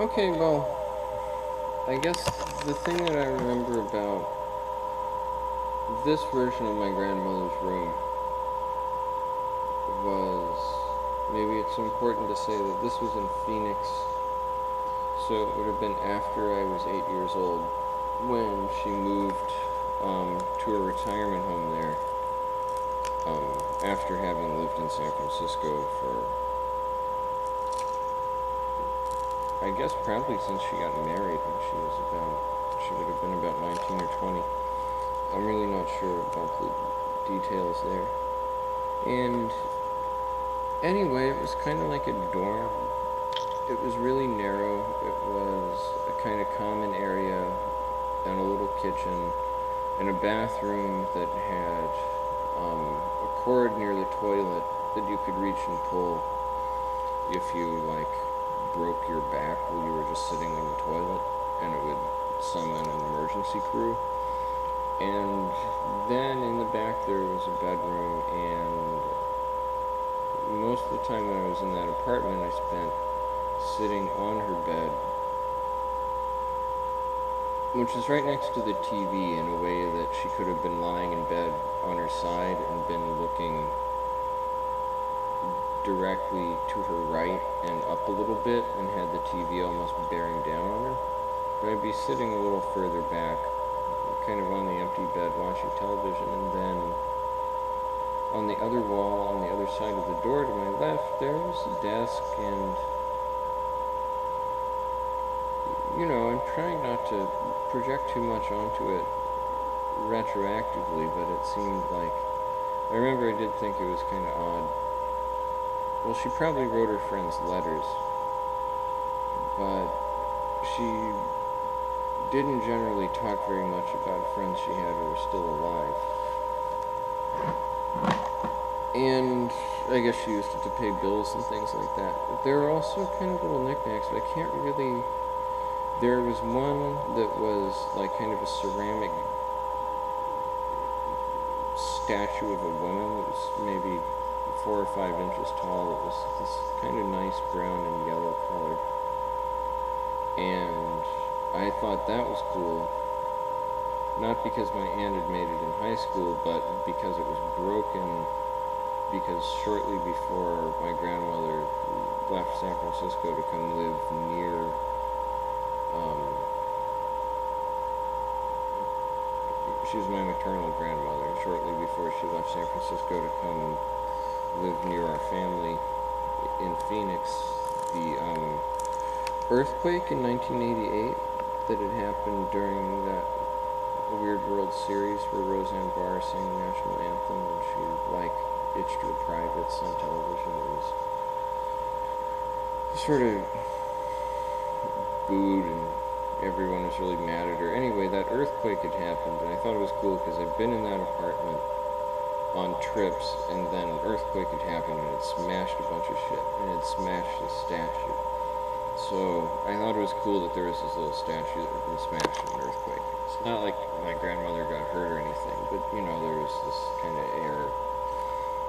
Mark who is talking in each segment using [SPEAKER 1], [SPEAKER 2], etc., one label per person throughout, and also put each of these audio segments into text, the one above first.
[SPEAKER 1] Okay, well, I guess the thing that I remember about this version of my grandmother's room was maybe it's important to say that this was in Phoenix, so it would have been after I was 8 years old when she moved to a retirement home there after having lived in San Francisco for, I guess, probably since she got married when she would have been about 19 or 20. I'm really not sure about the details there. And anyway, it was kind of like a dorm. It was really narrow. It was a kind of common area and a little kitchen and a bathroom that had a cord near the toilet that you could reach and pull if you like broke your back while you were just sitting on the toilet, and it would summon an emergency crew. And then in the back there was a bedroom, and most of the time when I was in that apartment I spent sitting on her bed, which is right next to the TV, in a way that she could have been lying in bed on her side and been looking directly to her right and up a little bit and had the TV almost bearing down on her. But I'd be sitting a little further back, kind of on the empty bed watching television, and then on the other wall, on the other side of the door to my left, there was a desk, and I'm trying not to project too much onto it retroactively, but it seemed like, I remember I did think it was kind of odd. Well, she probably wrote her friends letters, but she didn't generally talk very much about friends she had who were still alive. And I guess she used it to pay bills and things like that. But there were also kind of little knickknacks, but I can't really. There was one that was like kind of a ceramic statue of a woman that was maybe 4 or 5 inches tall. It was this kind of nice brown and yellow color. And I thought that was cool. Not because my aunt had made it in high school, but because it was broken. Because shortly before my grandmother left San Francisco to come live near she was my maternal grandmother. Shortly before she left San Francisco to come live near our family in Phoenix, the earthquake in 1988 that had happened during that Weird World series where Roseanne Barr sang the national anthem and she itched her privates on television. It was sort of booed and everyone was really mad at her. Anyway, that earthquake had happened, and I thought it was cool because I'd been in that apartment on trips, and then an earthquake had happened and it smashed a bunch of shit, and it smashed the statue. So I thought it was cool that there was this little statue that had been smashed in an earthquake. It's not like my grandmother got hurt or anything, but there was this kind of air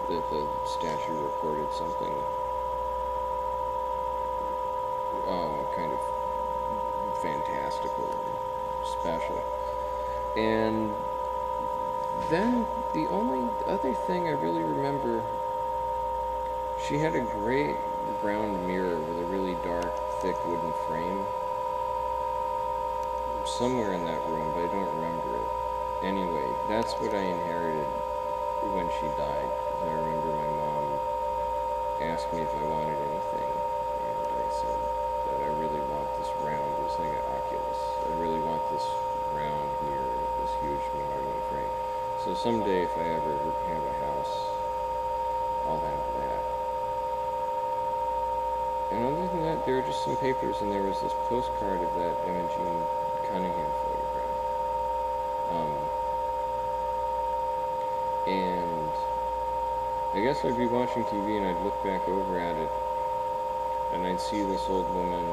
[SPEAKER 1] that the statue recorded something kind of fantastical and special. And then the only other thing I really remember, she had a great round mirror with a really dark, thick wooden frame somewhere in that room, but I don't remember it. Anyway, that's what I inherited when she died. I remember my mom asked me if I wanted anything, and I said that I really want this round. It was like an Oculus. I really want this round mirror with this huge mahogany frame. So someday, if I ever have a house, I'll have that. And other than that, there were just some papers, and there was this postcard of that Imogene Cunningham photograph. And I guess I'd be watching TV and I'd look back over at it, and I'd see this old woman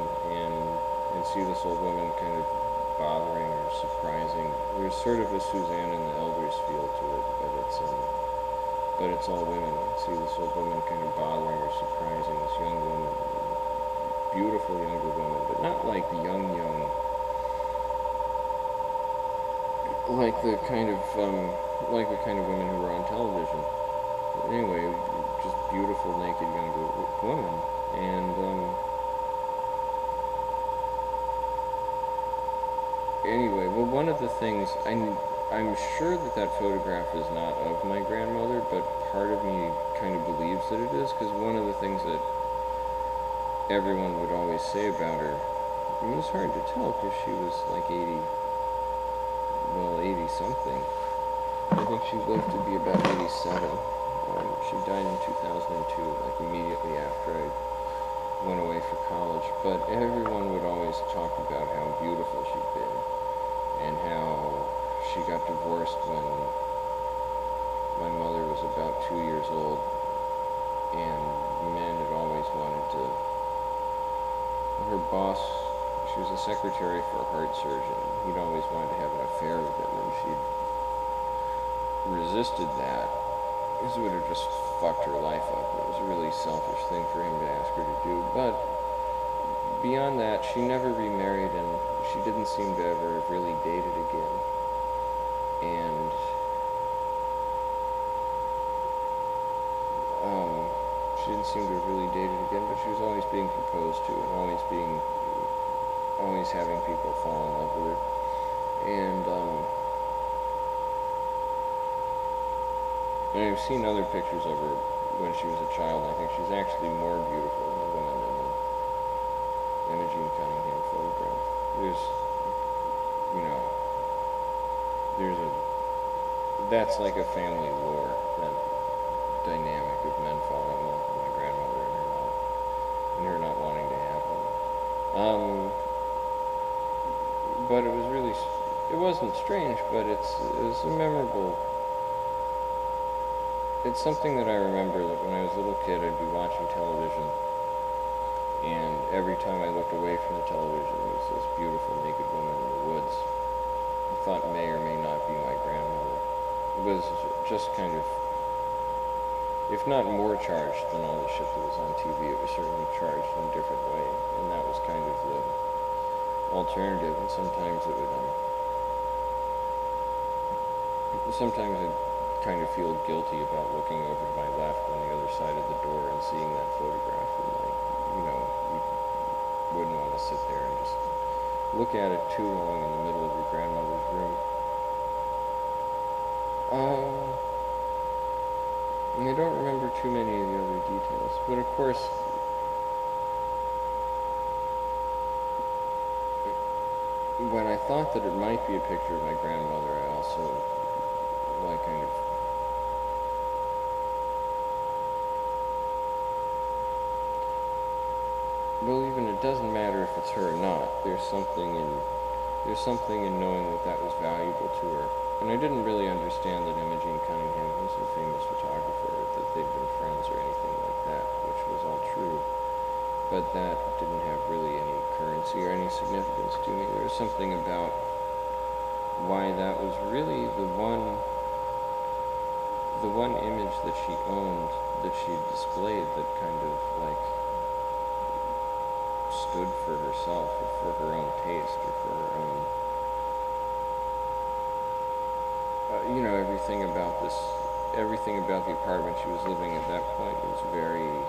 [SPEAKER 1] kind of bothering or surprising. There's sort of a Suzanne and the Elders feel to it, but it's all women. I'd see this old woman kind of bothering or surprising this young woman, beautiful younger woman, but but not like young, like the kind of women who were on television. Anyway, just beautiful naked young women, and anyway, well, one of the things I'm sure that that photograph is not of my grandmother, but part of me kind of believes that it is, because one of the things that everyone would always say about her, I mean, it's hard to tell because she was like 80, well, 80 something. I think she lived to be about 87. She died in 2002, like immediately after I went away for college. But everyone would always talk about how beautiful she'd been and how she got divorced when my mother was about 2 years old, and men had always wanted to. Her boss, she was a secretary for a heart surgeon. He'd always wanted to have an affair with him, and she'd resisted that because it would have just fucked her life up. It was a really selfish thing for him to ask her to do. But beyond that, she never remarried, and she didn't seem to ever have really dated again. And she didn't seem to have really dated again, but she was always being proposed to and always having people fall in love with her. And I've seen other pictures of her when she was a child, and I think she's actually more beautiful than the woman in the Imogene Cunningham photograph. That's like a family lore, that dynamic of men falling in love with my grandmother and her not wanting to have them. But it wasn't strange, but it was a memorable. It's something that I remember that when I was a little kid, I'd be watching television, and every time I looked away from the television, there was this beautiful naked woman in the woods. I thought may or may not be my grandmother. It was just kind of, if not more charged than all the shit that was on TV, it was certainly charged in a different way, and that was kind of the alternative. And sometimes it would, I'd kind of feel guilty about looking over to my left on the other side of the door and seeing that photograph, and you wouldn't want to sit there and just look at it too long in the middle of your grandmother's room. And I don't remember too many of the other details, but of course, when I thought that it might be a picture of my grandmother, I also, kind of, well, even it doesn't matter if it's her or not. There's something in knowing that was valuable to her. And I didn't really understand that Imogene Cunningham was a famous photographer, that they'd been friends or anything like that, which was all true. But that didn't have really any currency or any significance to me. There was something about why that was really the one image that she owned, that she displayed, that kind of stood for herself, or for her own taste, or for her own, everything about the apartment she was living at that point was very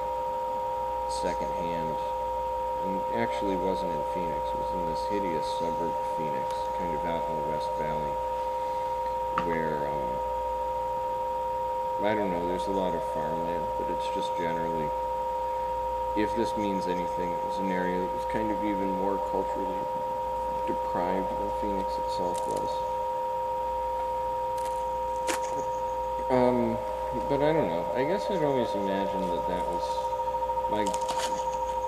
[SPEAKER 1] secondhand, and actually wasn't in Phoenix. It was in this hideous suburb of Phoenix, kind of out in the West Valley, where, I don't know, there's a lot of farmland, but it's just generally, if this means anything, it was an area that was kind of even more culturally deprived than Phoenix itself was. But I don't know. I guess I'd always imagined that was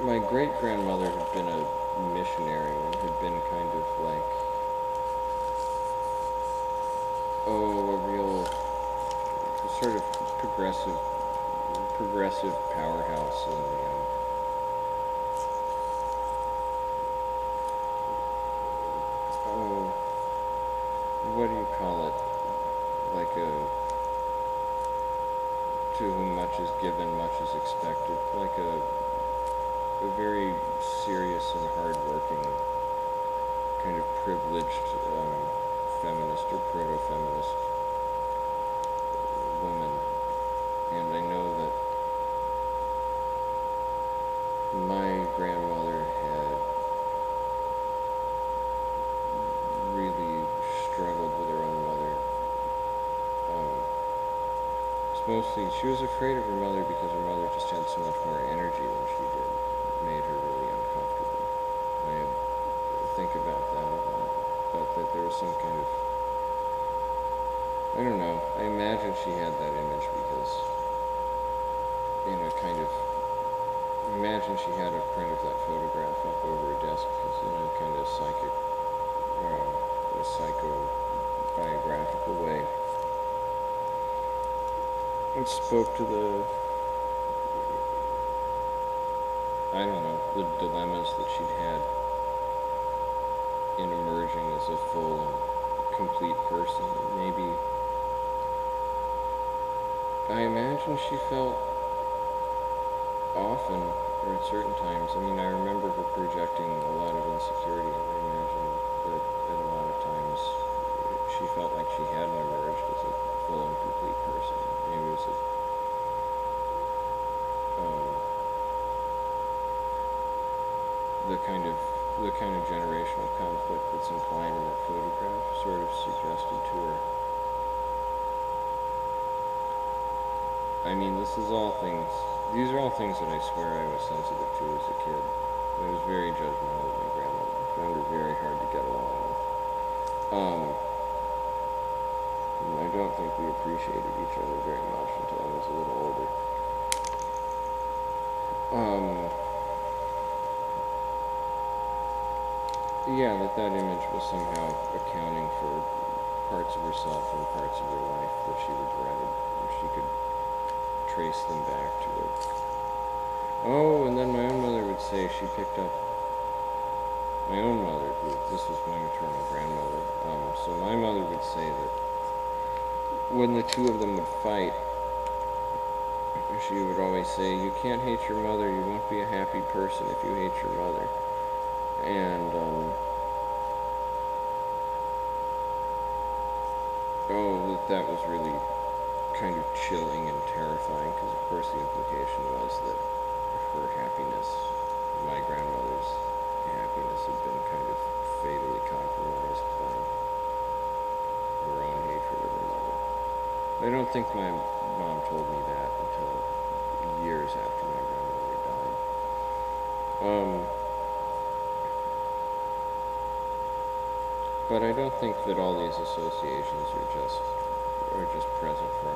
[SPEAKER 1] my great-grandmother had been a missionary and had been kind of a real sort of progressive powerhouse in the what do you call it? To whom much is given, much is expected. a very serious and hardworking, kind of privileged feminist or proto-feminist woman. And I know that my grandmother had really struggled with her own mother. She was afraid of her mother because her mother just had so much more energy than she did. It made her really uncomfortable. I think about that a lot. But that there was some kind of, I don't know, I imagine she had that image because, imagine she had a print of that photograph up over her desk because, kind of psychic, a psycho-biographical way. It spoke to the dilemmas that she'd had in emerging as a full and complete person. Maybe, I imagine she felt often, or at certain times, I remember her projecting a lot of insecurity, and I imagine that at a lot of times she felt like she hadn't emerged as a full and complete person. Maybe it was the kind of generational conflict that's implied in that photograph sort of suggested to her. These are all things that I swear I was sensitive to as a kid. I was very judgmental of my grandmother. I found her very hard to get along with. I don't think we appreciated each other very much until I was a little older. Yeah, that image was somehow accounting for parts of herself and parts of her life that she regretted, and she could trace them back to her. Oh, and then my own mother would say she picked up my own mother, this was my maternal grandmother, so my mother would say that when the two of them would fight, she would always say, "You can't hate your mother, you won't be a happy person if you hate your mother." And, that was really kind of chilling and terrifying, because of course the implication was that her happiness, my grandmother's happiness, had been kind of fatally compromised by her own hatred of her mother. I don't think my mom told me that until years after my grandmother died. But I don't think that all these associations are just present for